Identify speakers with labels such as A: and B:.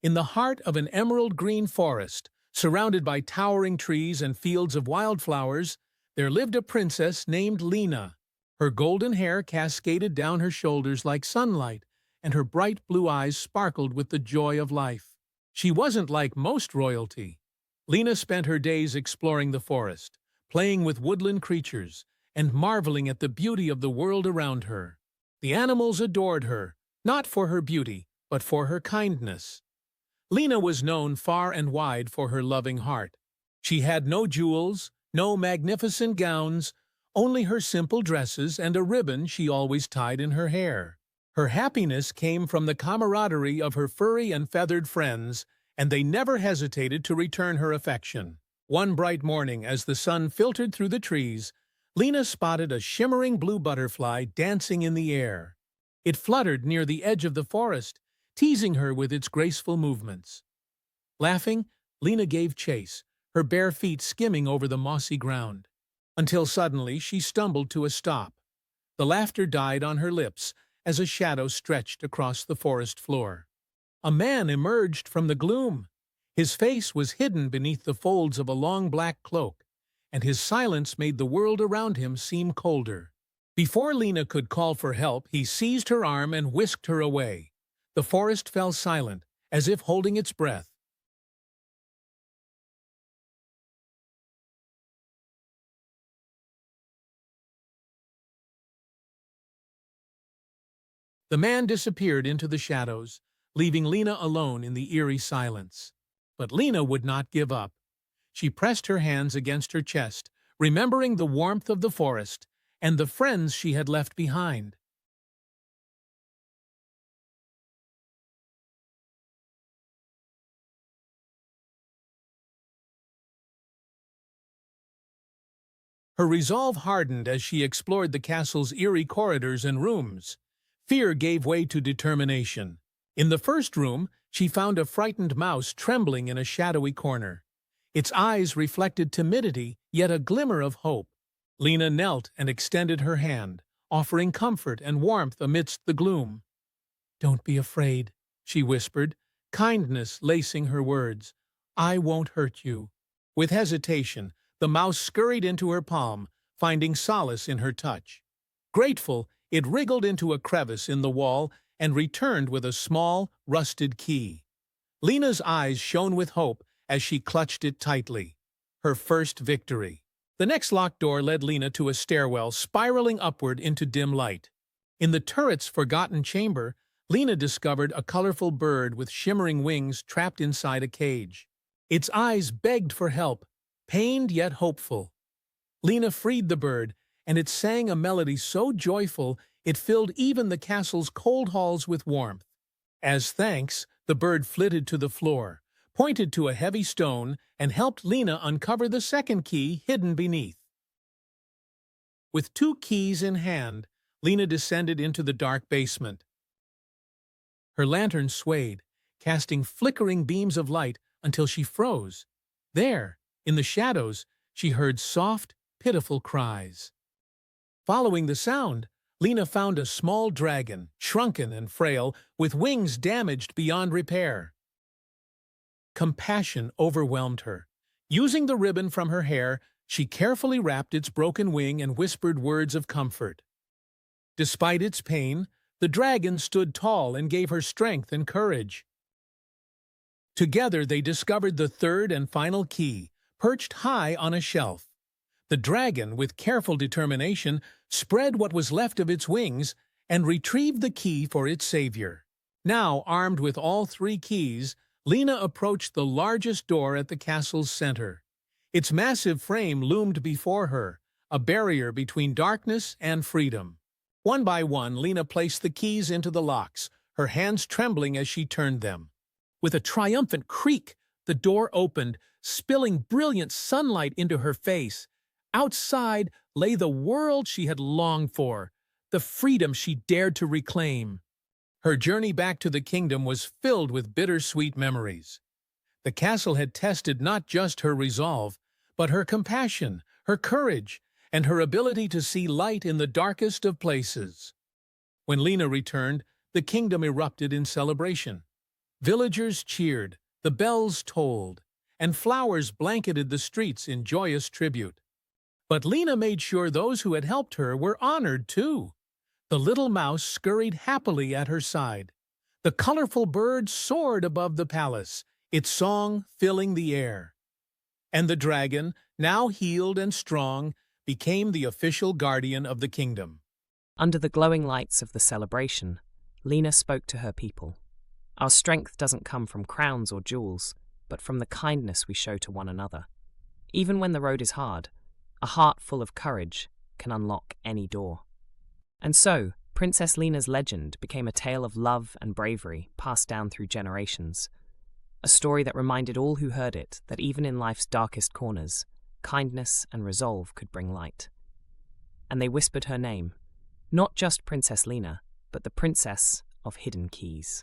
A: In the heart of an emerald-green forest, surrounded by towering trees and fields of wildflowers, there lived a princess named Lina. Her golden hair cascaded down her shoulders like sunlight, and her bright blue eyes sparkled with the joy of life. She wasn't like most royalty. Lina spent her days exploring the forest, playing with woodland creatures, and marveling at the beauty of the world around her. The animals adored her, not for her beauty, but for her kindness. Lina was known far and wide for her loving heart. She had no jewels, no magnificent gowns, only her simple dresses and a ribbon she always tied in her hair. Her happiness came from the camaraderie of her furry and feathered friends, and they never hesitated to return her affection. One bright morning, as the sun filtered through the trees, Lina spotted a shimmering blue butterfly dancing in the air. It fluttered near the edge of the forest, teasing her with its graceful movements. Laughing, Lina gave chase, her bare feet skimming over the mossy ground. Until suddenly she stumbled to a stop. The laughter died on her lips as a shadow stretched across the forest floor. A man emerged from the gloom. His face was hidden beneath the folds of a long black cloak, and his silence made the world around him seem colder. Before Lina could call for help, he seized her arm and whisked her away. The forest fell silent, as if holding its breath. The man disappeared into the shadows, leaving Lina alone in the eerie silence. But Lina would not give up. She pressed her hands against her chest, remembering the warmth of the forest and the friends she had left behind. Her resolve hardened as she explored the castle's eerie corridors and rooms. Fear gave way to determination. In the first room, she found a frightened mouse trembling in a shadowy corner. Its eyes reflected timidity, yet a glimmer of hope. Lina knelt and extended her hand, offering comfort and warmth amidst the gloom. "Don't be afraid," she whispered, kindness lacing her words. "I won't hurt you." With hesitation, the mouse scurried into her palm, finding solace in her touch. Grateful, it wriggled into a crevice in the wall and returned with a small, rusted key. Lina's eyes shone with hope as she clutched it tightly. Her first victory. The next locked door led Lina to a stairwell spiraling upward into dim light. In the turret's forgotten chamber, Lina discovered a colorful bird with shimmering wings trapped inside a cage. Its eyes begged for help, pained yet hopeful. Lina freed the bird, and it sang a melody so joyful it filled even the castle's cold halls with warmth. As thanks, the bird flitted to the floor, pointed to a heavy stone, and helped Lina uncover the second key hidden beneath. With 2 keys in hand, Lina descended into the dark basement. Her lantern swayed, casting flickering beams of light until she froze. There, in the shadows, she heard soft, pitiful cries. Following the sound, Lina found a small dragon, shrunken and frail, with wings damaged beyond repair. Compassion overwhelmed her. Using the ribbon from her hair, she carefully wrapped its broken wing and whispered words of comfort. Despite its pain, the dragon stood tall and gave her strength and courage. Together they discovered the third and final key, perched high on a shelf. The dragon, with careful determination, spread what was left of its wings and retrieved the key for its savior. Now, armed with all 3 keys, Lina approached the largest door at the castle's center. Its massive frame loomed before her, a barrier between darkness and freedom. One by one, Lina placed the keys into the locks, her hands trembling as she turned them. With a triumphant creak, the door opened, spilling brilliant sunlight into her face. Outside lay the world she had longed for, the freedom she dared to reclaim. Her journey back to the kingdom was filled with bittersweet memories. The castle had tested not just her resolve, but her compassion, her courage, and her ability to see light in the darkest of places. When Lina returned, the kingdom erupted in celebration. Villagers cheered, the bells tolled, and flowers blanketed the streets in joyous tribute. But Lina made sure those who had helped her were honored too. The little mouse scurried happily at her side. The colorful bird soared above the palace, its song filling the air. And the dragon, now healed and strong, became the official guardian of the kingdom.
B: Under the glowing lights of the celebration, Lina spoke to her people. Our strength doesn't come from crowns or jewels, but from the kindness we show to one another. Even when the road is hard, a heart full of courage can unlock any door. And so, Princess Lina's legend became a tale of love and bravery passed down through generations. A story that reminded all who heard it that even in life's darkest corners, kindness and resolve could bring light. And they whispered her name, not just Princess Lina, but the Princess of Hidden Keys.